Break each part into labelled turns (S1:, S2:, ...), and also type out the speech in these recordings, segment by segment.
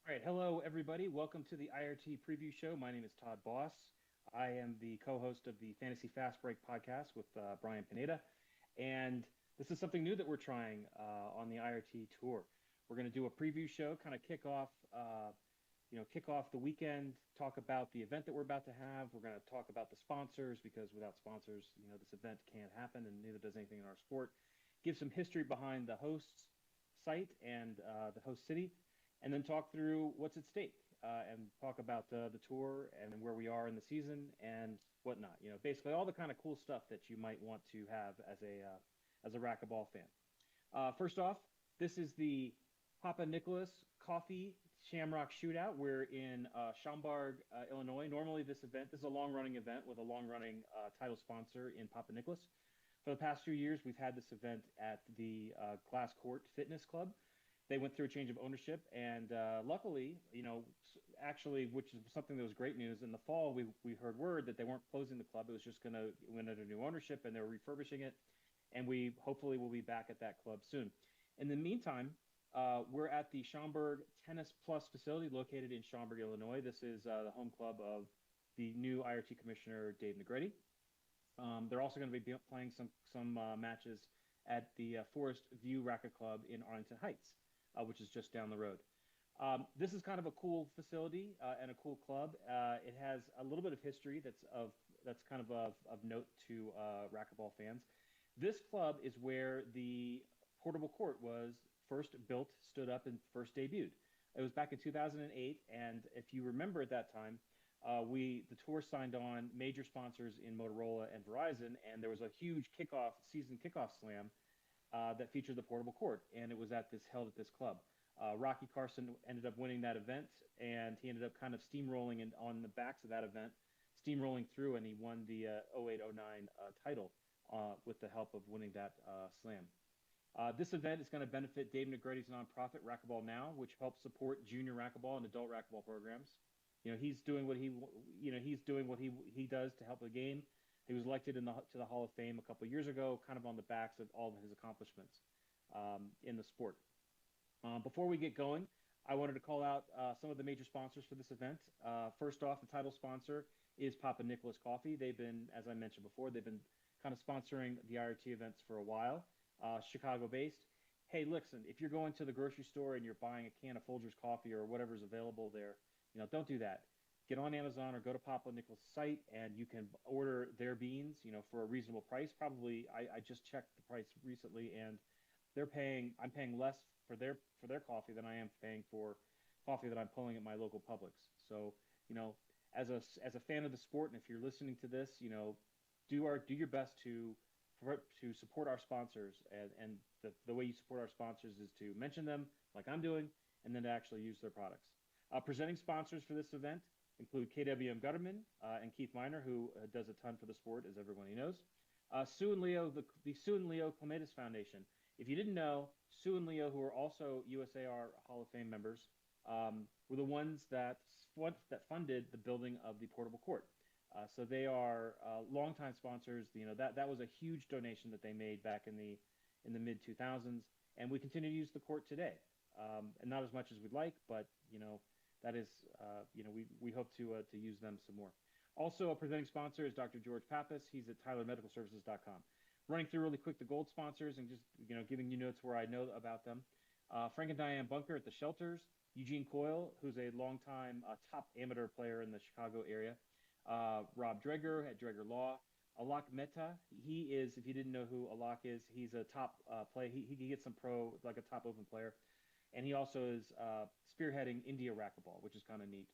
S1: All right, hello everybody. Welcome to the IRT preview show. My name is Todd Boss. I am the co-host of the Fantasy Fast Break podcast with Brian Pineda, and this is something new that we're trying on the IRT tour. We're going to do a preview show, kind of kick off the weekend, talk about the event that we're about to have. We're going to talk about the sponsors because without sponsors, this event can't happen, and neither does anything in our sport. Give some history behind the host's site and the host city, and then talk through what's at stake and talk about the tour and where we are in the season and whatnot. Basically all the kind of cool stuff that you might want to have as a racquetball fan. First off, this is the Papanicholas Coffee Shamrock Shootout. We're in Schaumburg, Illinois. Normally, this is a long-running event with a long-running title sponsor in Papanicholas. For the past few years, we've had this event at the Glass Court Fitness Club. They went through a change of ownership, and luckily, actually, which is something that was great news. In the fall, we heard word that they weren't closing the club; it was just going to went under new ownership, and they were refurbishing it. And we hopefully will be back at that club soon. In the meantime, we're at the Schaumburg Tennis Plus facility located in Schaumburg, Illinois. This is the home club of the new IRT commissioner, Dave Negretti. They're also going to be playing some matches at the Forest View Racket Club in Arlington Heights, which is just down the road. This is kind of a cool facility and a cool club. It has a little bit of history that's kind of note to racquetball fans. This club is where the portable court was first built, stood up, and first debuted. It was back in 2008, and if you remember at that time, the tour signed on major sponsors in Motorola and Verizon, and there was a huge season kickoff slam that featured the portable court, and it was held at this club. Rocky Carson ended up winning that event, and he ended up kind of steamrolling on the backs of that event, steamrolling through, and he won the 0809 title with the help of winning that slam. This event is going to benefit Dave Negretti's nonprofit Racquetball Now, which helps support junior racquetball and adult racquetball programs. He's doing what he does to help the game. He was elected to the Hall of Fame a couple of years ago, kind of on the backs of all of his accomplishments in the sport. Before we get going, I wanted to call out some of the major sponsors for this event. First off, the title sponsor is Papanicholas Coffee. They've been, as I mentioned before, they've been kind of sponsoring the IRT events for a while. Chicago-based. Hey, listen, if you're going to the grocery store and you're buying a can of Folgers coffee or whatever's available there, don't do that. Get on Amazon or go to Papanicholas' site and you can order their beans, for a reasonable price. Probably, I just checked the price recently, and I'm paying less for their coffee than I am paying for coffee that I'm pulling at my local Publix. So, as a fan of the sport, and if you're listening to this, do your best to support our sponsors, and the way you support our sponsors is to mention them like I'm doing, and then to actually use their products. Presenting sponsors for this event include KWM Gutterman and Keith Miner, who does a ton for the sport, as everybody knows. Sue and Leo, the Sue and Leo Clematis Foundation. If you didn't know, Sue and Leo, who are also USAR Hall of Fame members, were the ones that funded the building of the portable court. So they are longtime sponsors. That was a huge donation that they made back in the mid 2000s, and we continue to use the court today. And not as much as we'd like, but that is we hope to use them some more. Also, a presenting sponsor is Dr. George Pappas. He's at TylerMedicalServices.com. Running through really quick the gold sponsors and just giving you notes where I know about them. Frank and Diane Bunker at the Shelters. Eugene Coyle, who's a longtime top amateur player in the Chicago area. Rob Dreger at Dreger Law. Alak Mehta, he is, if you didn't know who Alak is, he's a top player. He gets some pro, like a top open player. And he also is spearheading India Racquetball, which is kind of neat.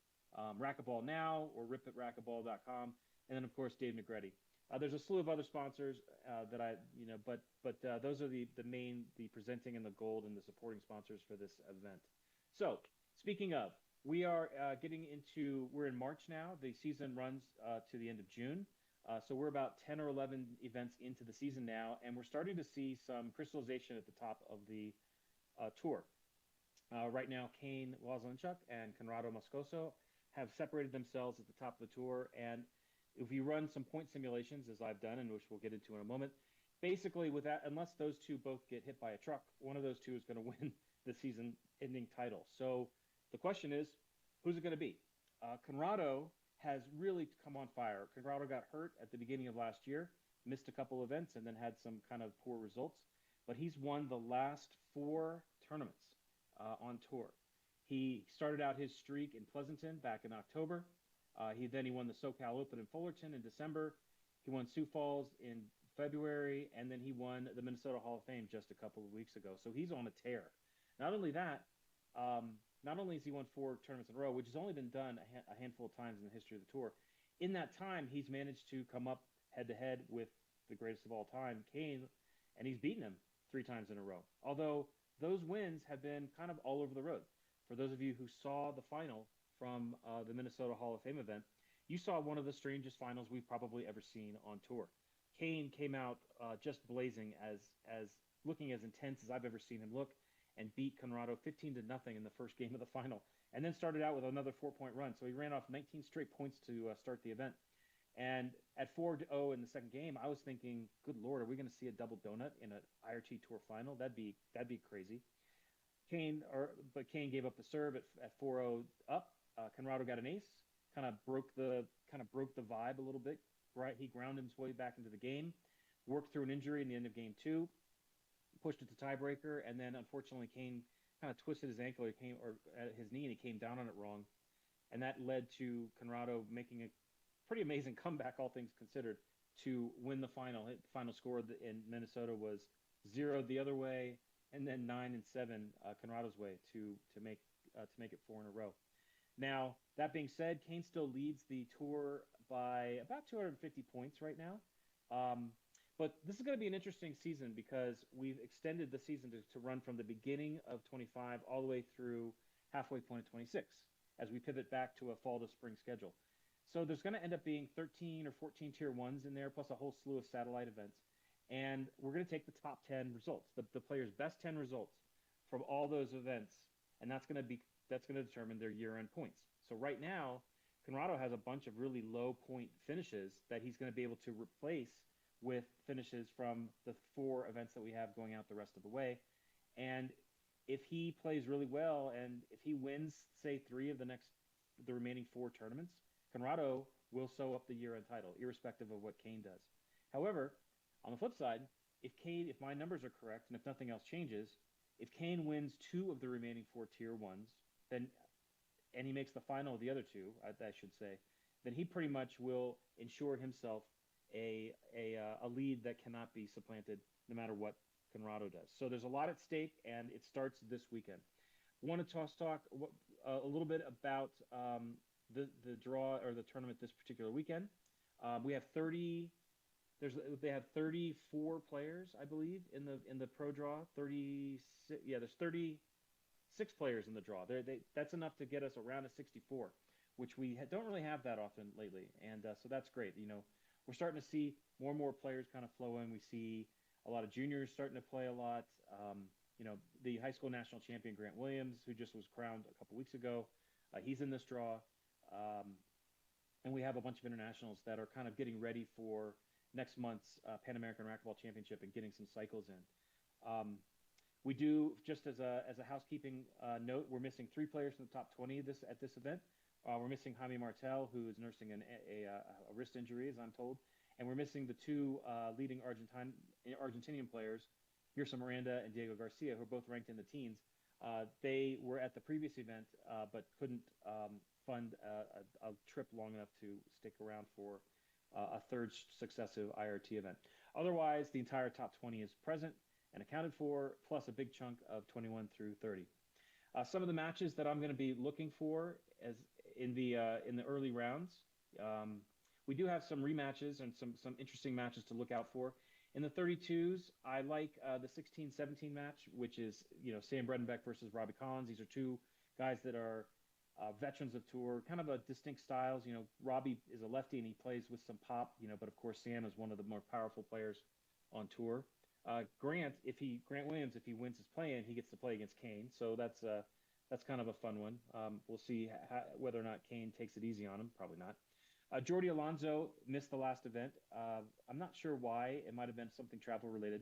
S1: Racquetball Now, or ripitracquetball.com. And then, of course, Dave Negretti. There's a slew of other sponsors but those are the presenting and the gold and the supporting sponsors for this event. So, speaking of, we're in March now. The season runs to the end of June. So we're about 10 or 11 events into the season now, and we're starting to see some crystallization at the top of the tour. Right now, Kane Wawzlinchuk and Conrado Moscoso have separated themselves at the top of the tour, and if you run some point simulations, as I've done, and which we'll get into in a moment, basically, unless those two both get hit by a truck, one of those two is going to win the season-ending title. So, The question is, who's it going to be? Conrado has really come on fire. Conrado got hurt at the beginning of last year, missed a couple events, and then had some kind of poor results. But he's won the last 4 tournaments on tour. He started out his streak in Pleasanton back in October. He won the SoCal Open in Fullerton in December. He won Sioux Falls in February, and then he won the Minnesota Hall of Fame just a couple of weeks ago. So he's on a tear. Not only that, not only has he won 4 tournaments in a row, which has only been done a handful of times in the history of the tour, in that time he's managed to come up head-to-head with the greatest of all time, Kane, and he's beaten him 3 times in a row. Although those wins have been kind of all over the road. For those of you who saw the final from the Minnesota Hall of Fame event, you saw one of the strangest finals we've probably ever seen on tour. Kane came out just blazing, as looking as intense as I've ever seen him look, and beat Conrado 15-0 in the first game of the final, and then started out with another 4-point run. So he ran off 19 straight points to start the event. And at 4-0 in the second game, I was thinking, good Lord, are we going to see a double donut in an IRT Tour final? That'd be crazy. But Kane gave up the serve at 4-0 up. Conrado got an ace, kind of broke the vibe a little bit. Right, he grounded his way back into the game, worked through an injury in the end of game 2, pushed it to tiebreaker, and then unfortunately Kane kind of twisted his ankle or his knee, and he came down on it wrong, and that led to Conrado making a pretty amazing comeback, all things considered, to win the final. The final score in Minnesota was 0 the other way, and then 9-7 Conrado's way to make it 4 in a row. Now, that being said, Kane still leads the tour by about 250 points right now. But this is going to be an interesting season because we've extended the season to run from the beginning of 25 all the way through halfway point of 26 as we pivot back to a fall to spring schedule. So there's going to end up being 13 or 14 tier 1s in there, plus a whole slew of satellite events. And we're going to take the top 10 results, the players' best 10 results from all those events, and that's going to determine their year-end points. So right now, Conrado has a bunch of really low point finishes that he's going to be able to replace with finishes from the 4 events that we have going out the rest of the way. And if he plays really well, and if he wins, say, 3 of the remaining 4 tournaments, Conrado will sew up the year-end title, irrespective of what Kane does. However, on the flip side, if my numbers are correct, and if nothing else changes, if Kane wins 2 of the remaining 4 tier 1s, and he makes the final of the other 2, I should say, then he pretty much will ensure himself a lead that cannot be supplanted no matter what Conrado does. So there's a lot at stake, and it starts this weekend. I want to talk a little bit about the draw or the tournament this particular weekend. We have 34 players, I believe, in the pro draw. 36. Yeah, there's 36 players in the draw. That's enough to get us around a 64, which we don't really have that often lately, and so that's great. We're starting to see more and more players kind of flow in. We see a lot of juniors starting to play a lot. The high school national champion Grant Williams, who just was crowned a couple weeks ago, he's in this draw, and we have a bunch of internationals that are kind of getting ready for next month's Pan American Racquetball Championship and getting some cycles in. We do, just as a housekeeping note, we're missing 3 players from the top 20 at this event. We're missing Jaime Martel, who is nursing a wrist injury, as I'm told, and we're missing the 2 leading Argentinian players, Mirza Miranda and Diego Garcia, who are both ranked in the teens. They were at the previous event, but couldn't fund a trip long enough to stick around for a 3rd successive IRT event. Otherwise, the entire top 20 is present and accounted for, plus a big chunk of 21 through 30. Some of the matches that I'm going to be looking for as in the early rounds, we do have some rematches and some interesting matches to look out for. In the 32s, I like the 16-17 match, which is Sam Bredenbeck versus Robbie Collins. These are 2 guys that are veterans of tour, kind of a distinct styles. Robbie is a lefty and he plays with some pop, but of course Sam is one of the more powerful players on tour. Grant Williams, if he wins his play-in, he gets to play against Kane. So that's kind of a fun one. We'll see whether or not Kane takes it easy on him. Probably not. Jordi Alonso missed the last event. I'm not sure why. It might have been something travel related,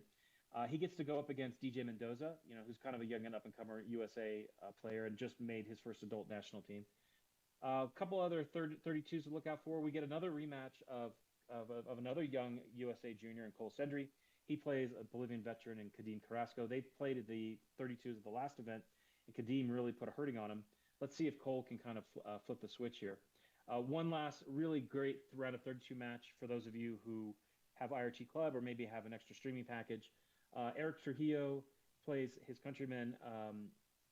S1: He gets to go up against DJ Mendoza, who's kind of a young and up-and-comer USA player and just made his first adult national team. A couple other 32s to look out for. We get another rematch of another young USA junior in Cole Sendry. He plays a Bolivian veteran in Kadim Carrasco. They played at the 32s of the last event, and Kadim really put a hurting on him. Let's see if Cole can kind of flip the switch here. One last really great round of 32 match for those of you who have IRT Club or maybe have an extra streaming package. Eric Trujillo plays his countryman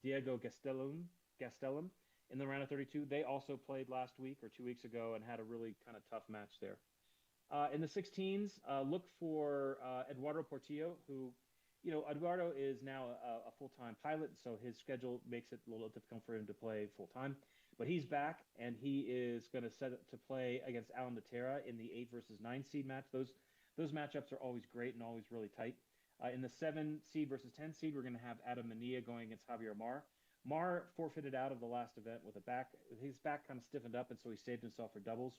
S1: Diego Gastelum in the round of 32. They also played last week or 2 weeks ago and had a really kind of tough match there. In the 16s, look for Eduardo Portillo, who, Eduardo is now a full-time pilot, so his schedule makes it a little difficult for him to play full-time. But he's back, and he is going to set it to play against Alan Matera in the 8 versus 9 seed match. Those matchups are always great and always really tight. In the 7 seed versus 10 seed, we're going to have Adam Mania going against Javier Mar. Mar forfeited out of the last event with his back kind of stiffened up, and so he saved himself for doubles.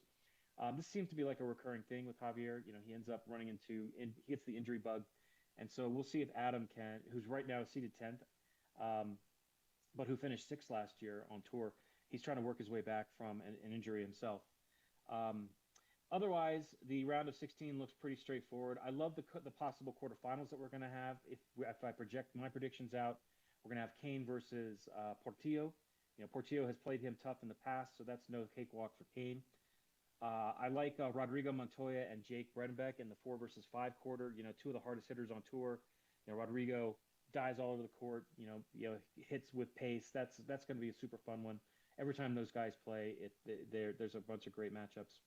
S1: This seems to be like a recurring thing with Javier. He ends up he gets the injury bug. And so we'll see if Adam can, who's right now seeded 10th, but who finished 6th last year on tour. He's trying to work his way back from an injury himself. Otherwise, the round of 16 looks pretty straightforward. I love the possible quarterfinals that we're going to have. If I project my predictions out, we're going to have Kane versus Portillo. Portillo has played him tough in the past, so that's no cakewalk for Kane. I like Rodrigo Montoya and Jake Bredenbeck in the 4 versus 5 quarter. 2 of the hardest hitters on tour. Rodrigo dives all over the court. Hits with pace. That's going to be a super fun one. Every time those guys play, there's a bunch of great matchups.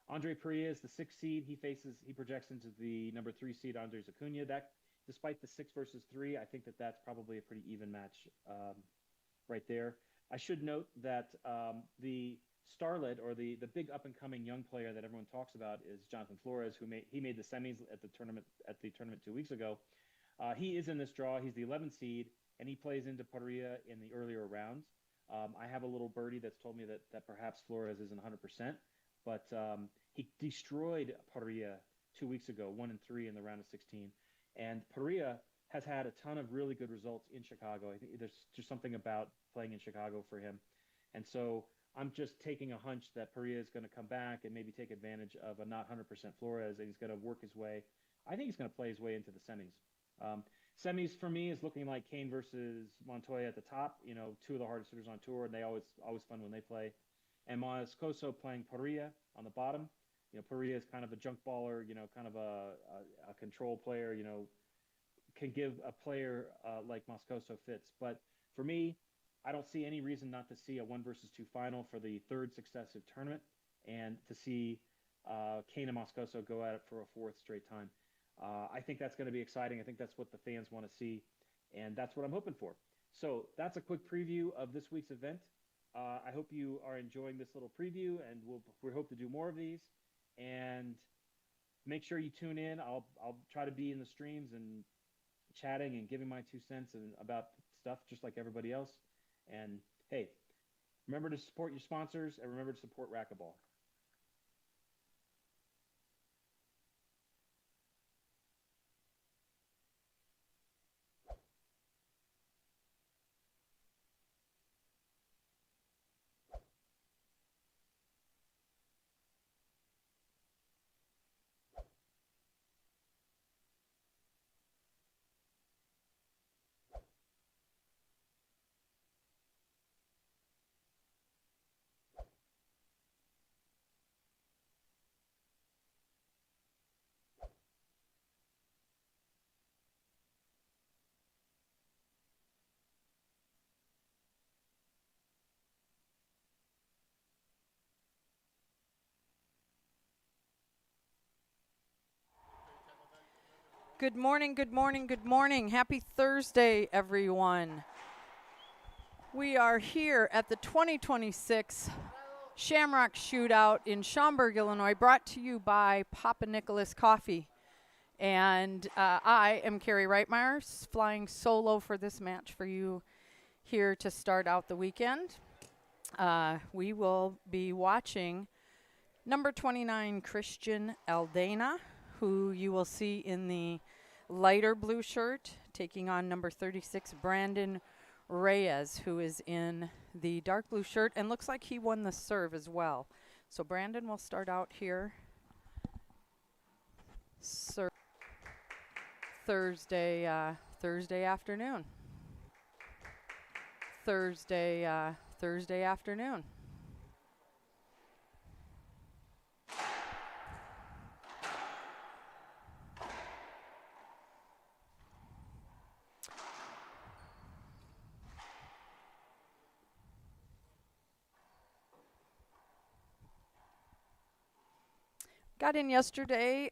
S1: Andre Perea is the 6th seed. He projects into the number 3 seed Andres Acuna. That, despite the 6 versus 3, I think that's probably a pretty even match right there. I should note that the starlet, or the big up-and-coming young player that everyone talks about, is Jonathan Flores, who made the semis at the tournament 2 weeks ago. He is in this draw. He's the 11th seed, and he plays into Paria in the earlier rounds. I have a little birdie that's told me that perhaps Flores isn't 100%, but he destroyed Paria 2 weeks ago, 1-3 in the round of 16. And Paria has had a ton of really good results in Chicago. I think there's just something about playing in Chicago for him. And so I'm just taking a hunch that Paria is going to come back and maybe take advantage of a not 100% Flores, and he's going to work his way. I think he's going to play his way into the semis. Semis for me is looking like Kane versus Montoya at the top. 2 of the hardest hitters on tour, and they always fun when they play. And Moscoso playing Paria on the bottom. Paria is kind of a junk baller. Kind of a control player. Can give a player like Moscoso fits. But for me, I don't see any reason not to see a 1 versus 2 final for the 3rd successive tournament, and to see Kane and Moscoso go at it for a 4th straight time. I think that's going to be exciting. I think that's what the fans want to see, and that's what I'm hoping for. So that's a quick preview of this week's event. I hope you are enjoying this little preview, and we hope to do more of these. And make sure you tune in. I'll try to be in the streams and chatting and giving my 2 cents about stuff just like everybody else. And hey, remember to support your sponsors, and remember to support Racquetball.
S2: Good morning, good morning, good morning. Happy Thursday, everyone. We are here at the 2026 Shamrock Shootout in Schaumburg, Illinois, brought to you by Papanicholas Coffee. And I am Carrie Reitmeyer, flying solo for this match for you here to start out the weekend. We will be watching number 29, Christian ALDANA, who you will see in the lighter blue shirt, taking on number 36, Brandon Reyes, who is in the dark blue shirt and looks like he won the serve as well. So Brandon will start out here. Thursday afternoon. Thursday afternoon. Got in yesterday.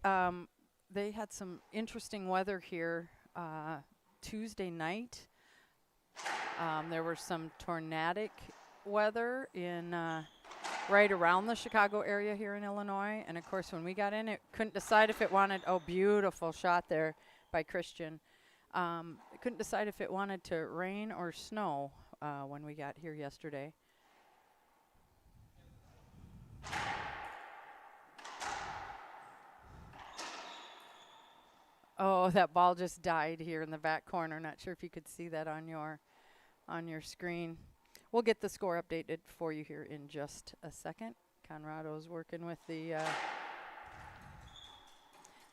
S2: They had some interesting weather here Tuesday night. There was some tornadic weather in right around the Chicago area here in Illinois. And of course, when we got in, it couldn't decide if it wanted, oh, beautiful shot there by Christian. It couldn't decide if it wanted to rain or snow when we got here yesterday. Oh, that ball just died here in the back corner. Not sure if you could see that on your screen. We'll get the score updated for you here in just a second. Conrado's working with the,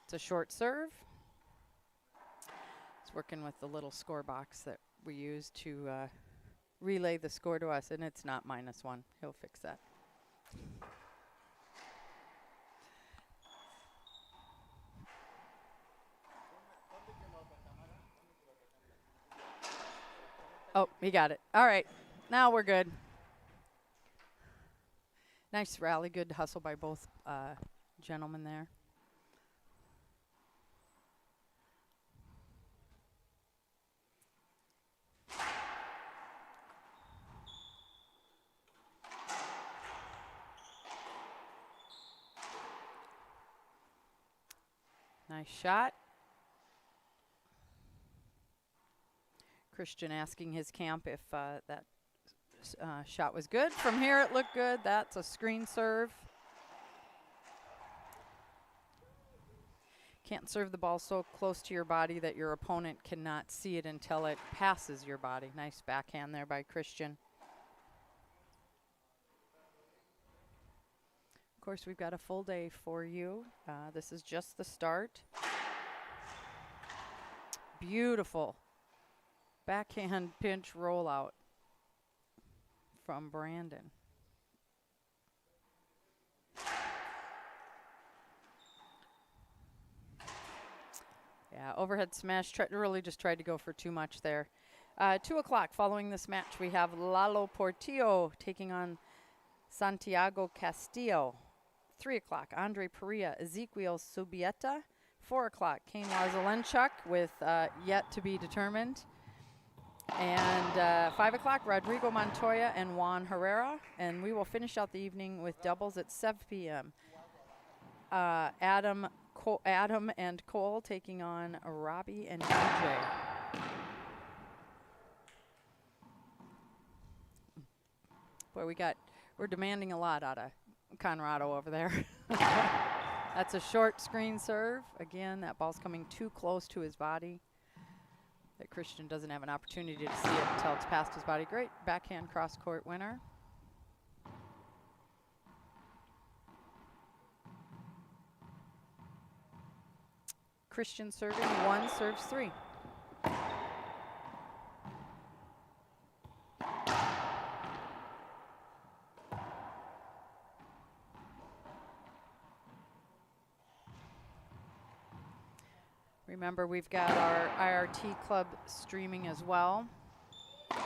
S2: it's a short serve. It's working with the little score box that we use to relay the score to us, and it's not -1. He'll fix that. Oh, he got it. All right. Now we're good. Nice rally. Good hustle by both gentlemen there. Nice shot. Christian asking his camp if that shot was good. From here it looked good. That's a screen serve. Can't serve the ball so close to your body that your opponent cannot see it until it passes your body. Nice backhand there by Christian. Of course, we've got a full day for you. This is just the start. Beautiful backhand pinch rollout from Brandon. Yeah, overhead smash. Really just tried to go for too much there. 2 o'clock following this match, we have Lalo Portillo taking on Santiago Castillo. 3 o'clock, Andre Perea, Ezequiel Subieta. 4 o'clock, Kane Lazalenchuk with yet to be determined. And 5 o'clock, Rodrigo Montoya and Juan Herrera. And we will finish out the evening with doubles at 7 p.m. Adam and Cole taking on Robbie and DJ. Boy, we're demanding a lot out of Conrado over there. That's a short screen serve. Again, that ball's coming too close to his body. That Christian doesn't have an opportunity to see it until it's past his body. Great backhand cross-court winner. Christian serving 1, serves 3. Remember, we've got our IRT club streaming as well. If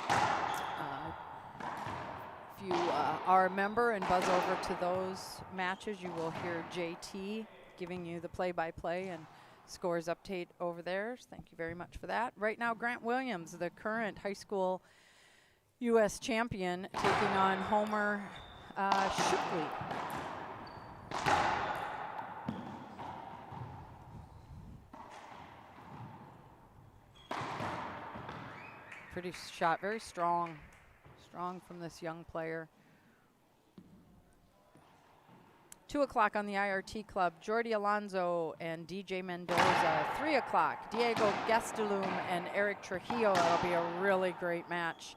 S2: you are a member and buzz over to those matches, you will hear JT giving you the play-by-play and scores update over there. Thank you very much for that. Right now, Grant Williams, the current high school U.S. champion, taking on Homer Shukley. Pretty shot, very strong. Strong from this young player. 2 o'clock on the IRT Club, Jordi Alonso and DJ Mendoza. 3 o'clock, Diego Gastelum and Eric Trujillo. That'll be a really great match.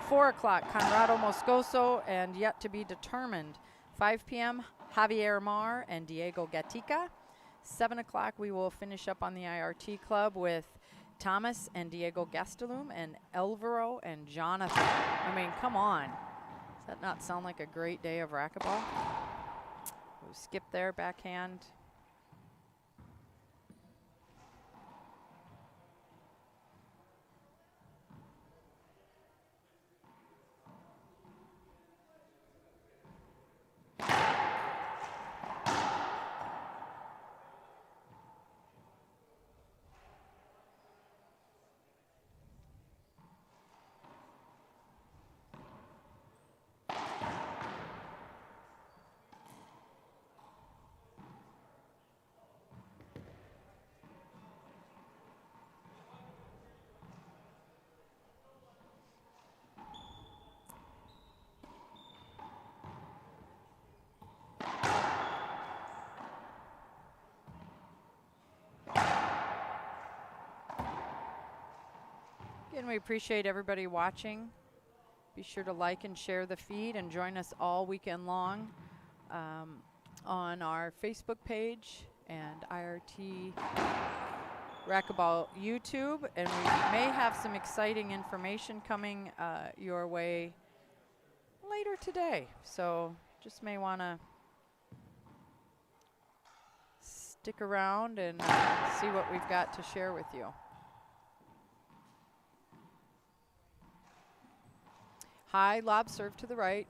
S2: 4 o'clock, Conrado Moscoso and yet to be determined. 5 p.m., Javier Mar and Diego Gatica. 7 o'clock, we will finish up on the IRT Club with Thomas and Diego Gastelum and Elvaro and Jonathan. I mean, come on. Does that not sound like a great day of racquetball? We'll skip there, backhand. Again, we appreciate everybody watching. Be sure to like and share the feed and join us all weekend long on our Facebook page and IRT Racquetball YouTube. And we may have some exciting information coming your way later today. So just may want to stick around and see what we've got to share with you. High lob serve to the right.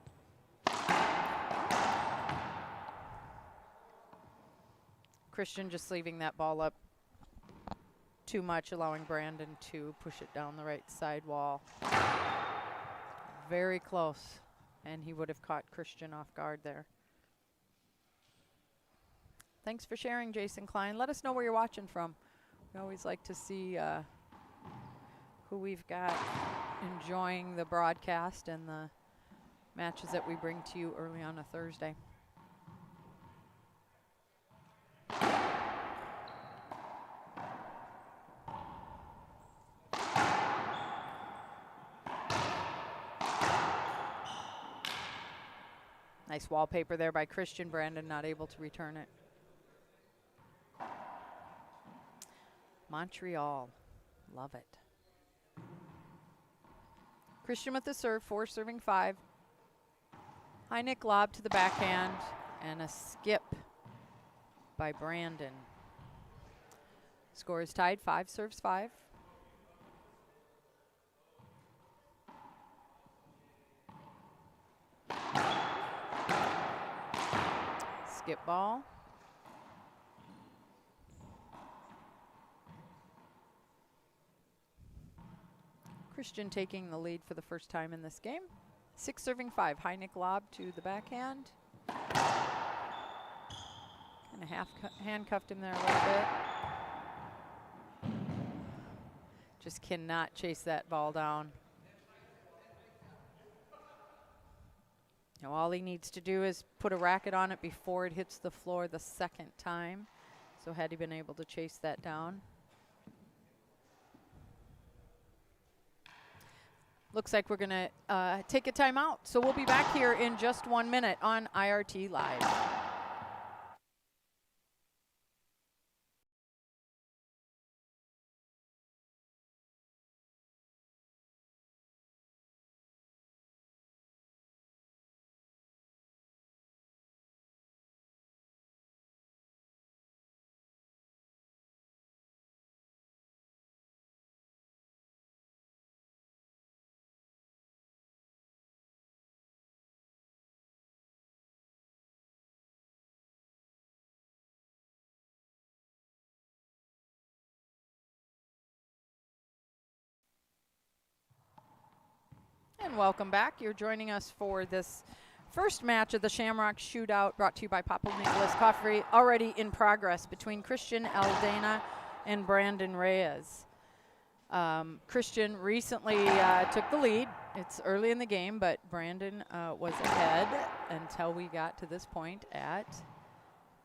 S2: Christian just leaving that ball up too much, allowing Brandon to push it down the right side wall. Very close, and he would have caught Christian off guard there. Thanks for sharing, Jason Klein. Let us know where you're watching from. We always like to see who we've got enjoying the broadcast and the matches that we bring to you early on a Thursday. Nice wallpaper there by Christian. Brandon not able to return it. Montreal, love it. Christian with the serve, 4 serving 5. High nick lob to the backhand and a skip by Brandon. Score is tied, 5 serves 5. Skip ball. Christian taking the lead for the first time in this game. 6 serving 5. High nick lob to the backhand. Kind of handcuffed him there a little bit. Just cannot chase that ball down. Now all he needs to do is put a racket on it before it hits the floor the second time. So had he been able to chase that down. Looks like we're going to take a timeout. So we'll be back here in just 1 minute on IRT Live. And welcome back. You're joining us for this first match of the Shamrock Shootout, brought to you by Papanicholas Coffee, already in progress between Christian ALDANA and Brandon Reyes. Christian recently took the lead. It's early in the game, but Brandon was ahead until we got to this point at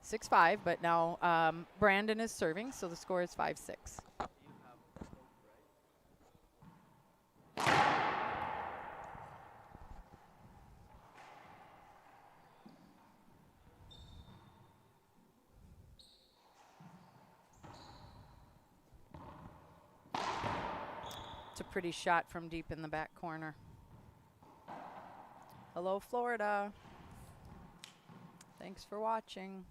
S2: 6-5, but now Brandon is serving, so the score is 5-6. It's a pretty shot from deep in the back corner. Hello, Florida. Thanks for watching.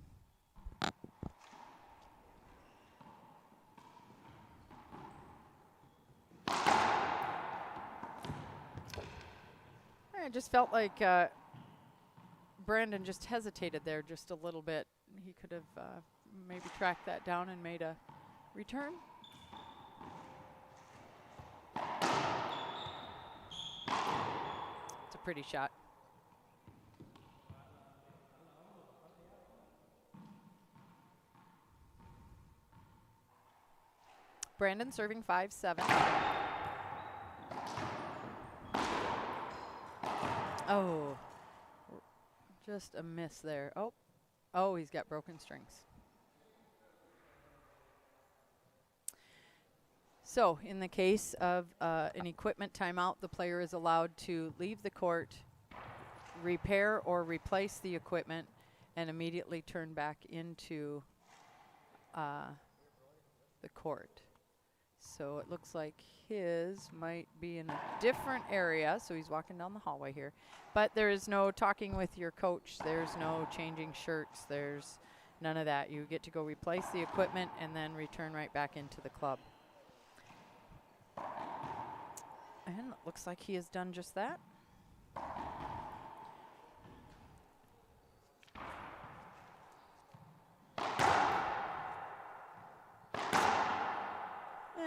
S2: I just felt like Brandon just hesitated there just a little bit. He could have maybe tracked that down and made a return. It's a pretty shot. Brandon serving 5-7. Oh, just a miss there. Oh, he's got broken strings. So in the case of an equipment timeout, the player is allowed to leave the court, repair or replace the equipment, and immediately turn back into the court. So it looks like his might be in a different area, so he's walking down the hallway here. But there is no talking with your coach. There's no changing shirts. There's none of that. You get to go replace the equipment and then return right back into the club. And it looks like he has done just that.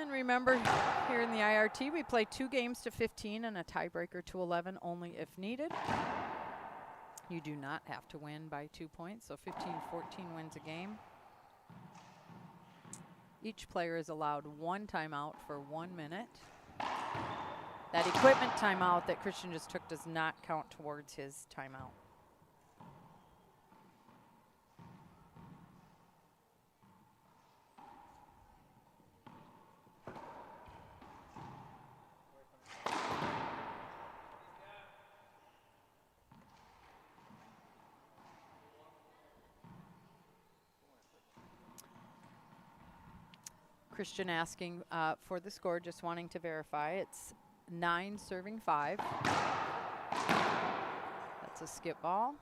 S2: And remember, here in the IRT, we play 2 games to 15 and a tiebreaker to 11 only if needed. You do not have to win by 2 points, so 15-14 wins a game. Each player is allowed 1 timeout for 1 minute. That equipment timeout that Christian just took does not count towards his timeout. Christian asking for the score, just wanting to verify. It's 9 serving 5. That's a skip ball.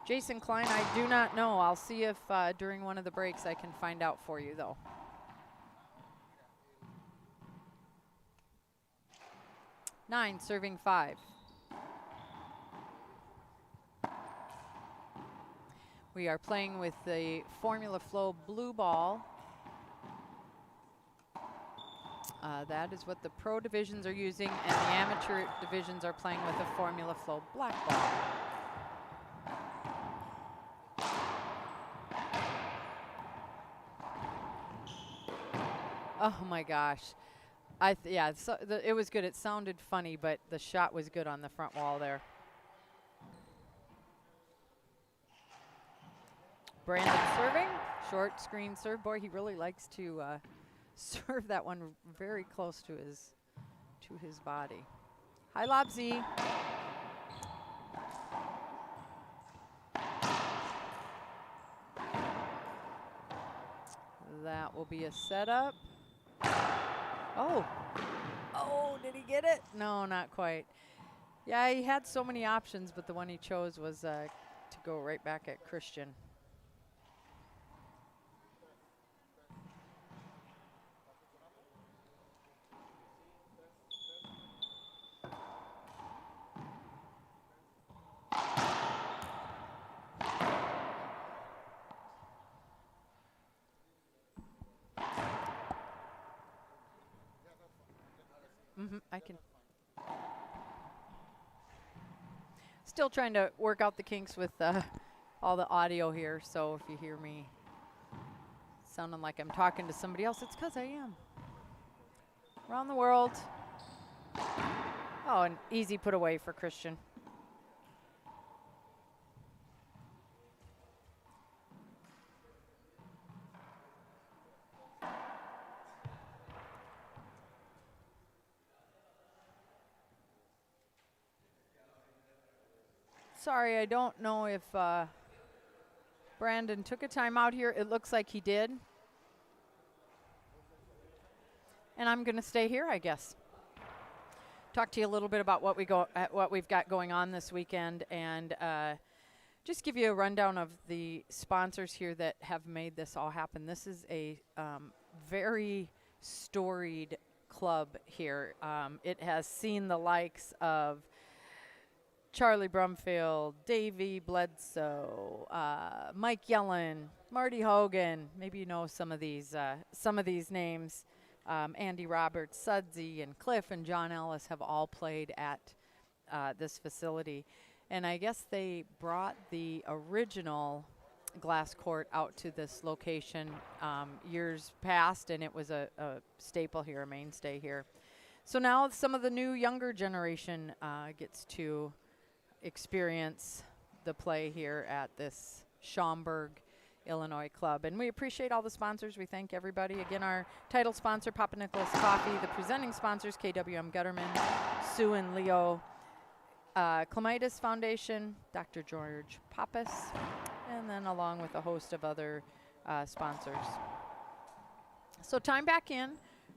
S2: Jason Klein, I do not know. I'll see if during one of the breaks I can find out for you, though. Nine serving 5. We are playing with the Formula Flow blue ball. That is what the pro divisions are using, and the amateur divisions are playing with the Formula Flow black ball. Oh my gosh. Yeah, so it was good. It sounded funny, but the shot was good on the front wall there. Brandon serving, short screen serve. Boy, he really likes to serve that one very close to his body. High lob Z. That will be a setup. Oh, did he get it? No, not quite. Yeah, he had so many options, but the one he chose was to go right back at Christian. I can. Still trying to work out the kinks with all the audio here, so if you hear me sounding like I'm talking to somebody else, it's because I am. Around the world, Oh, an easy put away for Christian. Sorry, I don't know if Brandon took a timeout here. It looks like he did. And I'm going to stay here, I guess. Talk to you a little bit about what we've got going on this weekend, and just give you a rundown of the sponsors here that have made this all happen. This is a very storied club here. It has seen the likes of Charlie Brumfield, Davey Bledsoe, Mike Yellen, Marty Hogan. Maybe you know some of these names. Andy Roberts, Sudsy, and Cliff and John Ellis have all played at this facility. And I guess they brought the original glass court out to this location years past, and it was a staple here, a mainstay here. So now some of the new younger generation gets to experience the play here at this Schaumburg, Illinois club. And we appreciate all the sponsors. We thank everybody. Again, our title sponsor, Papanicholas Coffee. The presenting sponsors, KWM Gutterman, Sue and Leo Clemitis Foundation, Dr. George Pappas, and then along with a host of other sponsors. So time back in.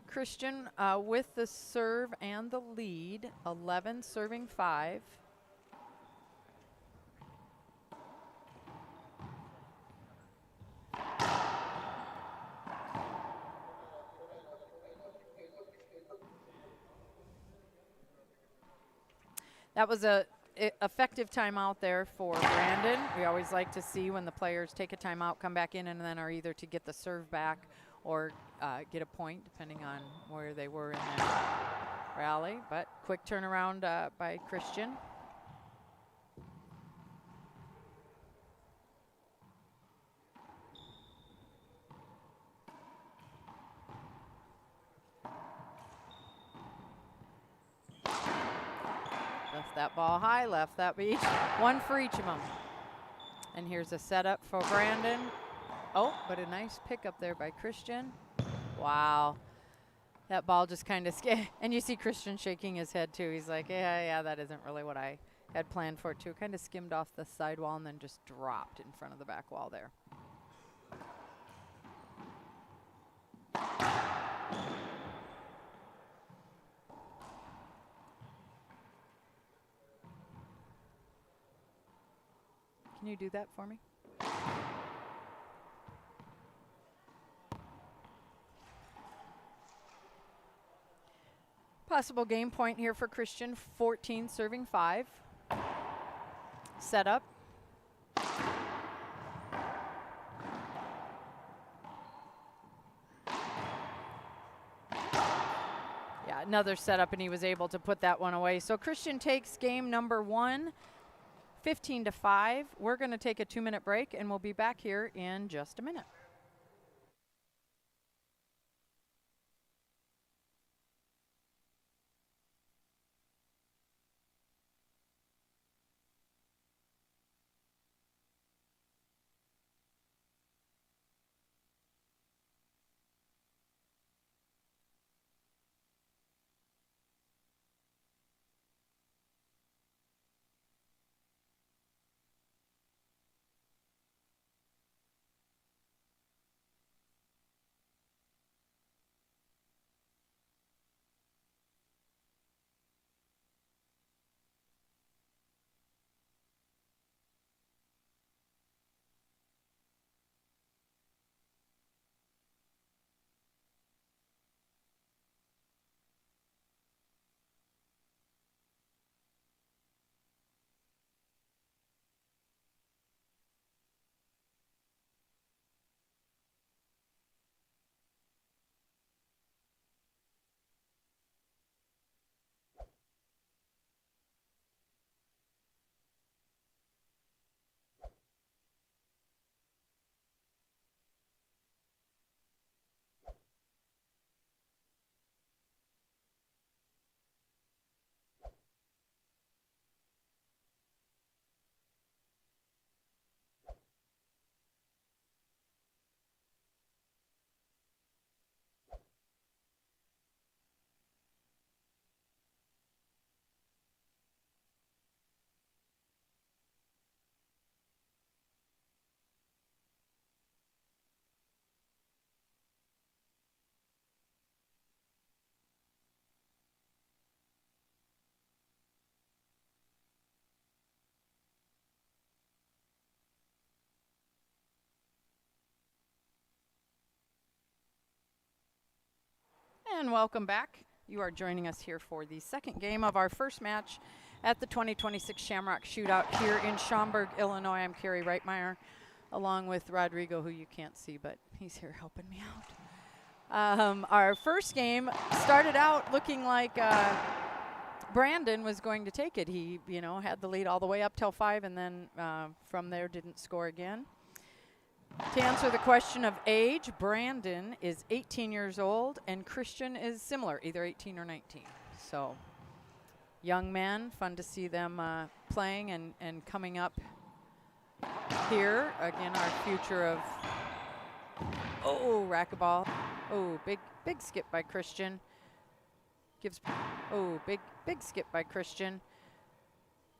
S2: Christian with the serve and the lead, 11 serving 5. That was a effective timeout there for Brandon. We always like to see when the players take a timeout, come back in, and then are either to get the serve back or get a point, depending on where they were in their rally. But quick turnaround by Christian. Left that ball high, left that beach. One for each of them. And here's a setup for Brandon. Oh, but a nice pickup there by Christian. Wow. That ball just kind of and you see Christian shaking his head too. He's like, yeah, that isn't really what I had planned for it too. Kind of skimmed off the sidewall and then just dropped in front of the back wall there. Can you do that for me? Possible game point here for Christian, 14 serving 5. Set up. Yeah, another setup, and he was able to put that one away. So Christian takes game number 1, 15-5. We're going to take a 2-minute break, and we'll be back here in just a minute. And welcome back. You are joining us here for the second game of our first match at the 2026 Shamrock Shootout here in Schaumburg, Illinois. I'm Carrie Reitmeyer, along with Rodrigo, who you can't see, but he's here helping me out. Our first game started out looking like Brandon was going to take it. He, had the lead all the way up till 5, and then from there didn't score again. To answer the question of age, Brandon is 18 years old, and Christian is similar, either 18 or 19. So, young men, fun to see them playing and coming up here. Again, our future of, racquetball. Oh, big skip by Christian. Big skip by Christian.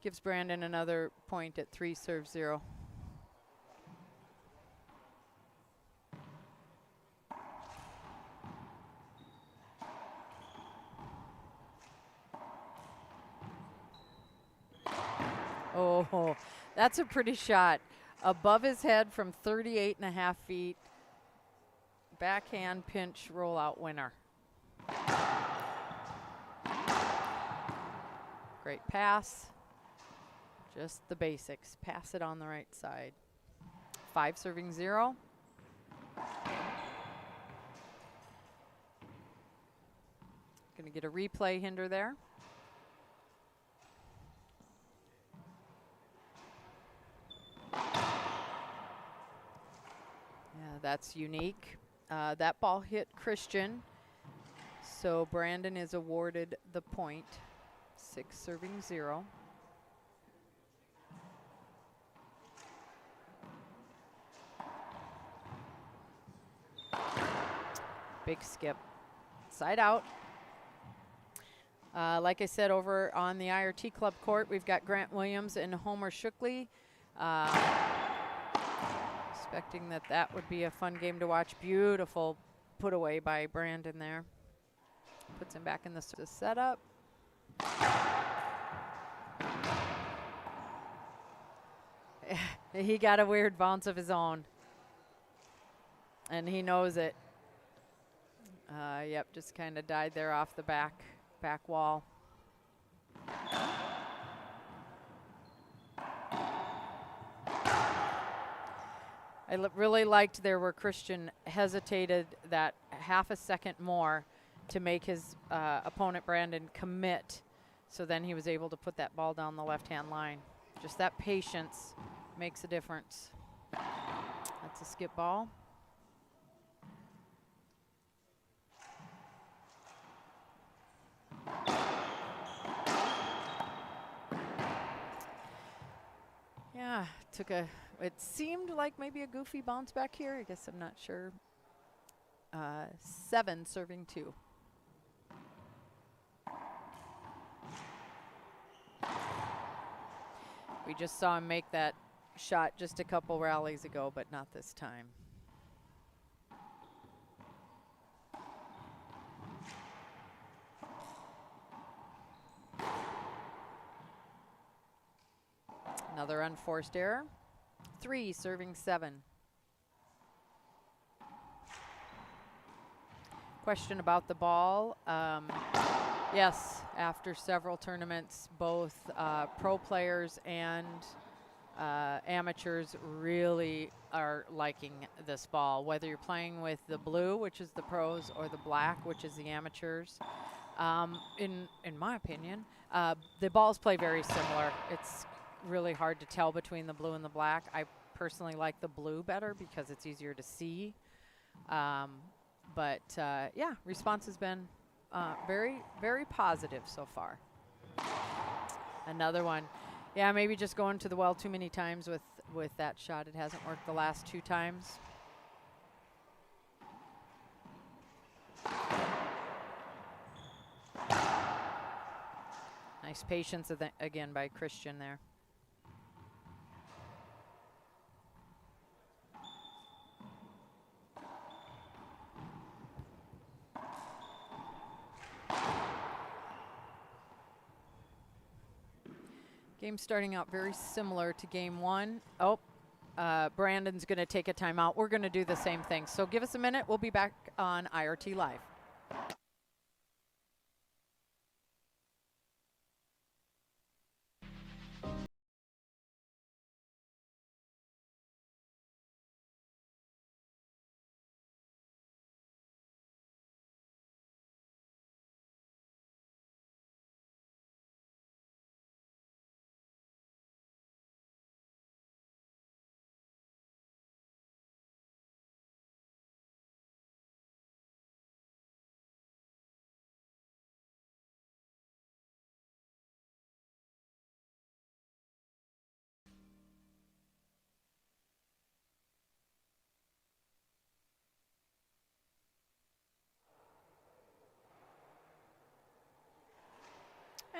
S2: Gives Brandon another point at 3-0. Oh, that's a pretty shot. Above his head from 38.5 feet. Backhand pinch rollout winner. Great pass. Just the basics. Pass it on the right side. 5-0. Gonna get a replay hinder there. That's unique. That ball hit Christian, so Brandon is awarded the point. 6-0. Big skip. Side out. Like I said, over on the IRT Club court, we've got Grant Williams and Homer Shookley. Expecting that would be a fun game to watch. Beautiful put away by Brandon there. Puts him back in the setup. He got a weird bounce of his own, and he knows it. Yep, just kind of died there off the back wall. I really liked there where Christian hesitated that half a second more to make his opponent Brandon commit, so then he was able to put that ball down the left-hand line. Just that patience makes a difference. That's a skip ball. Yeah, it seemed like maybe a goofy bounce back here. I guess I'm not sure. 7-2. We just saw him make that shot just a couple rallies ago, but not this time. Another unforced error. 3-7. Question about the ball. Yes, after several tournaments, both pro players and amateurs really are liking this ball. Whether you're playing with the blue, which is the pros, or the black, which is the amateurs. In my opinion, the balls play very similar. It's really hard to tell between the blue and the black. I personally like the blue better because it's easier to see. But yeah, response has been very, very positive so far. Another one. Yeah, maybe just going to the well too many times with that shot. It hasn't worked the last 2 times. Nice patience again by Christian there. Game starting out very similar to game 1. Brandon's going to take a timeout. We're going to do the same thing. So give us a minute. We'll be back on IRT Live.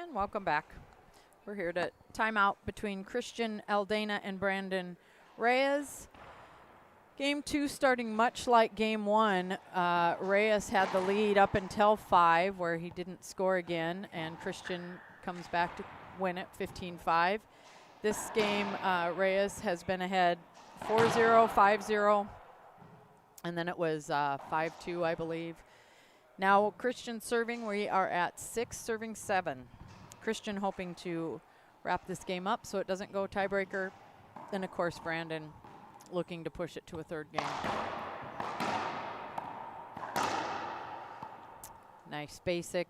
S2: And welcome back. We're here to timeout between Christian ALDANA and Brandon Reyes. Game 2 starting much like Game 1. Reyes had the lead up until 5, where he didn't score again, and Christian comes back to win it 15-5. This game, Reyes has been ahead 4-0, 5-0, and then it was 5-2, I believe. Now Christian serving, we are at 6, serving 7. Christian hoping to wrap this game up so it doesn't go tiebreaker. And of course Brandon looking to push it to a third game. Nice basic,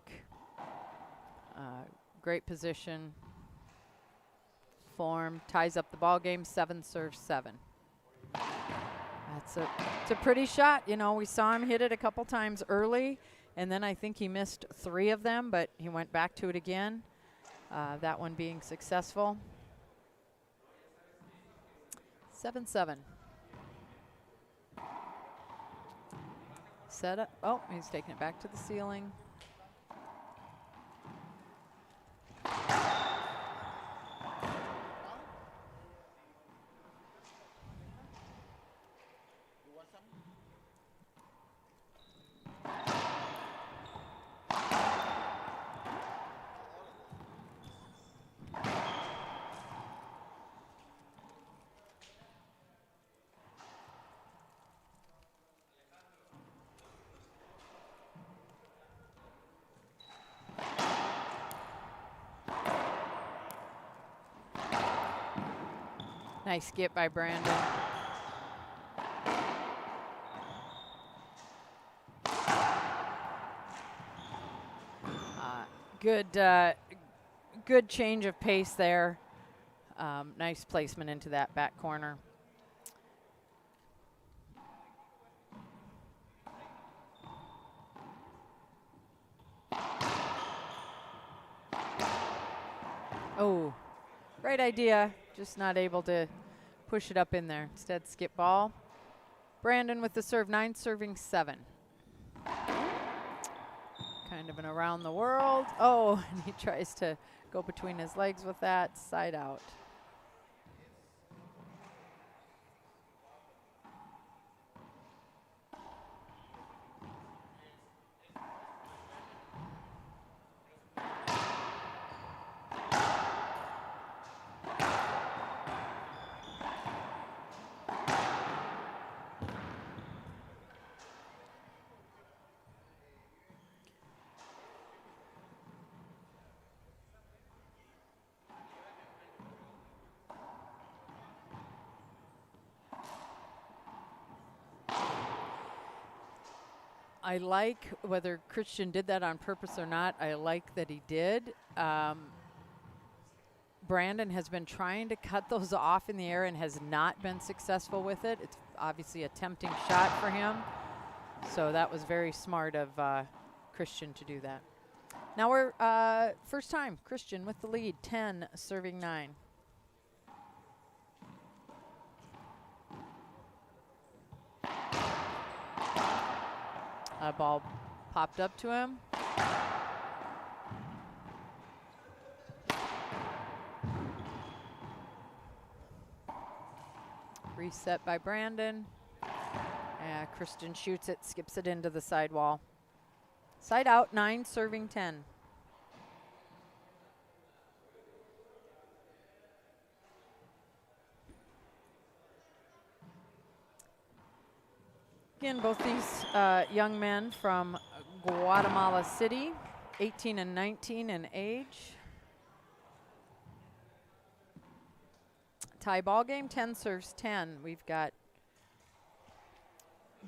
S2: great position, form, ties up the ball game, 7 serves 7. It's a pretty shot. You know, we saw him hit it a couple times early, and then I think he missed 3 of them, but he went back to it again. That one being successful. 7-7. Set up. Oh, he's taking it back to the ceiling. Nice skip by Brandon. Good change of pace there. Nice placement into that back corner. Oh, great idea. Just not able to push it up in there. Instead, skip ball. Brandon with the serve, 9, serving 7. Kind of an around the world. Oh, and he tries to go between his legs with that. Side out. I like, whether Christian did that on purpose or not, I like that he did. Brandon has been trying to cut those off in the air and has not been successful with it. It's obviously a tempting shot for him. So that was very smart of Christian to do that. Now we're first time, Christian with the lead, 10, serving 9. A ball popped up to him. Reset by Brandon. Christian shoots it, skips it into the sidewall. Side out, 9, serving 10. Again, both these young men from Guatemala City, 18 and 19 in age. Tie ball game, 10 serves 10. We've got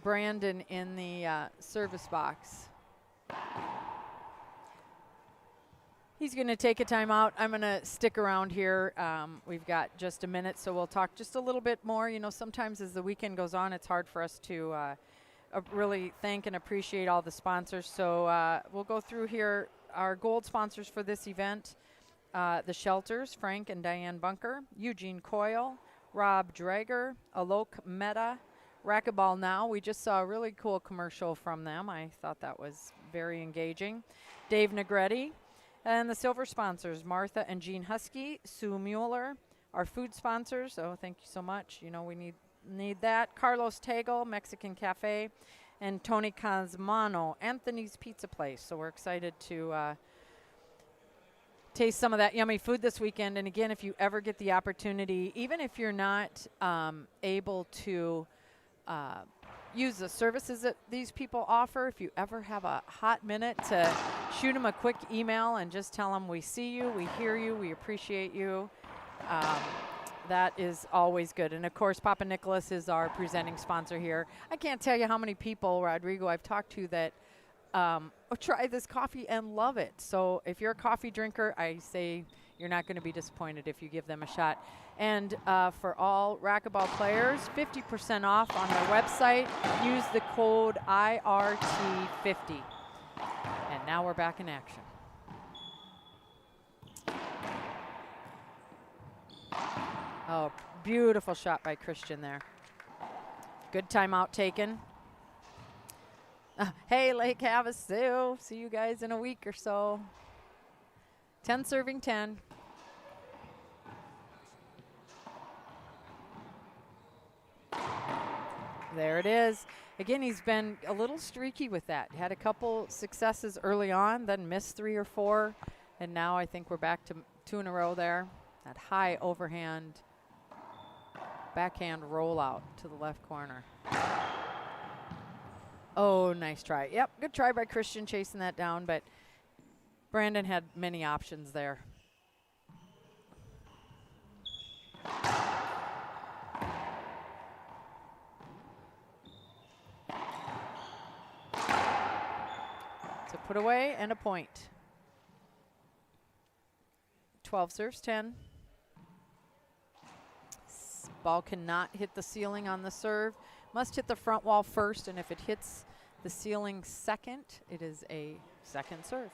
S2: Brandon in the service box. He's going to take a timeout. I'm going to stick around here. We've got just a minute, so we'll talk just a little bit more. You know, sometimes as the weekend goes on, it's hard for us to really thank and appreciate all the sponsors. So we'll go through here our gold sponsors for this event. The Shelters, Frank and Diane Bunker, Eugene Coyle, Rob Drager, Alok Mehta, Racquetball Now. We just saw a really cool commercial from them. I thought that was very engaging. Dave Negretti, And the silver sponsors, Martha and Jean Husky, Sue Mueller, our food sponsors. Oh, thank you so much. You know, we need that. Carlos Tagle, Mexican Cafe, and Tony Cosmano, Anthony's Pizza Place. So we're excited to taste some of that yummy food this weekend. And again, if you ever get the opportunity, even if you're not able to use the services that these people offer, if you ever have a hot minute to shoot them a quick email and just tell them we see you, we hear you, we appreciate you. That is always good. And of course, Papanicholas is our presenting sponsor here. I can't tell you how many people, Rodrigo, I've talked to that try this coffee and love it. So if you're a coffee drinker, I say you're not going to be disappointed if you give them a shot. And for all racquetball players, 50% off on their website. Use the code IRT50. And now we're back in action. Oh, beautiful shot by Christian there. Good timeout taken. Hey, Lake Havasu. See you guys in a week or so. 10 serving 10. There it is. Again, he's been a little streaky with that. Had a couple successes early on, then missed 3 or 4. And now I think we're back to 2 in a row there. That high overhand backhand rollout to the left corner. Oh, nice try. Yep, good try by Christian chasing that down, but Brandon had many options there. So put away and a point. 12 serves 10. Ball cannot hit the ceiling on the serve. Must hit the front wall first, and if it hits the ceiling second, it is a second serve.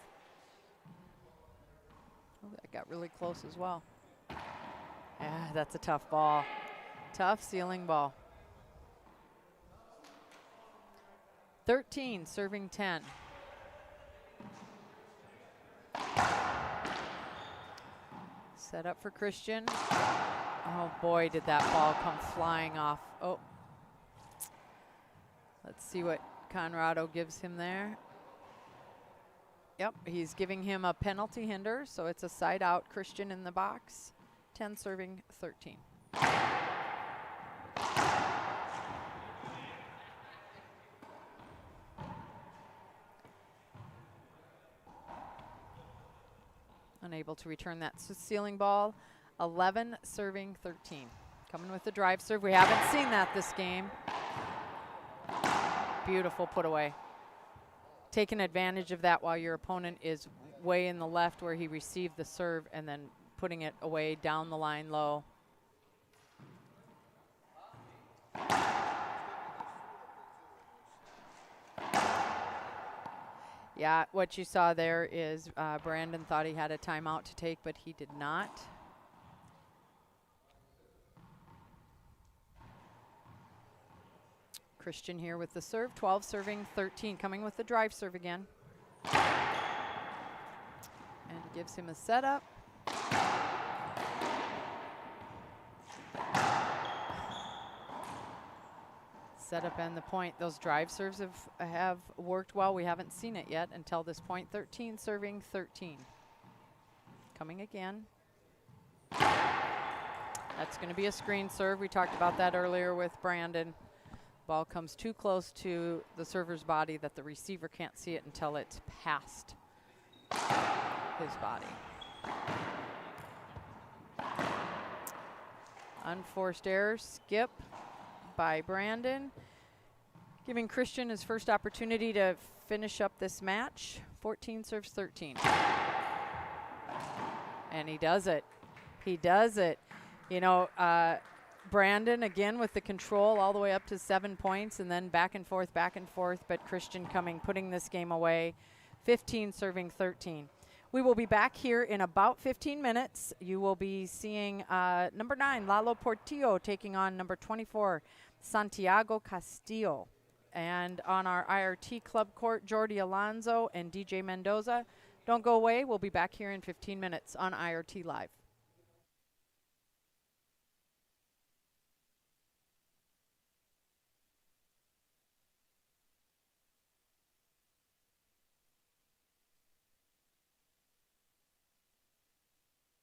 S2: Oh, that got really close as well. Yeah, that's a tough ball. Tough ceiling ball. 13, serving 10. Set up for Christian. Oh boy, did that ball come flying off. Oh. Let's see what Conrado gives him there. Yep, he's giving him a penalty hinder, so it's a side out. Christian in the box. 10 serving 13. Unable to return that ceiling ball. 11 serving 13. Coming with the drive serve. We haven't seen that this game. Beautiful put away. Taking advantage of that while your opponent is way in the left where he received the serve and then putting it away down the line low. Yeah, what you saw there is Brandon thought he had a timeout to take, but he did not. Christian here with the serve, 12 serving 13, coming with the drive serve again. And gives him a setup. Setup and the point. Those drive serves have worked well. We haven't seen it yet until this point. 13 serving 13. Coming again. That's going to be a screen serve. We talked about that earlier with Brandon. Ball comes too close to the server's body that the receiver can't see it until it's past his body. Unforced error, skip by Brandon, giving Christian his first opportunity to finish up this match. 14 serves 13. And he does it. He does it. You know, Brandon again with the control all the way up to 7 points and then back and forth, but Christian putting this game away. 15 serving 13. We will be back here in about 15 minutes. You will be seeing number 9, Lalo Portillo, taking on number 24, Santiago Castillo. And on our IRT club court, Jordi Alonso and DJ Mendoza. Don't go away. We'll be back here in 15 minutes on IRT Live.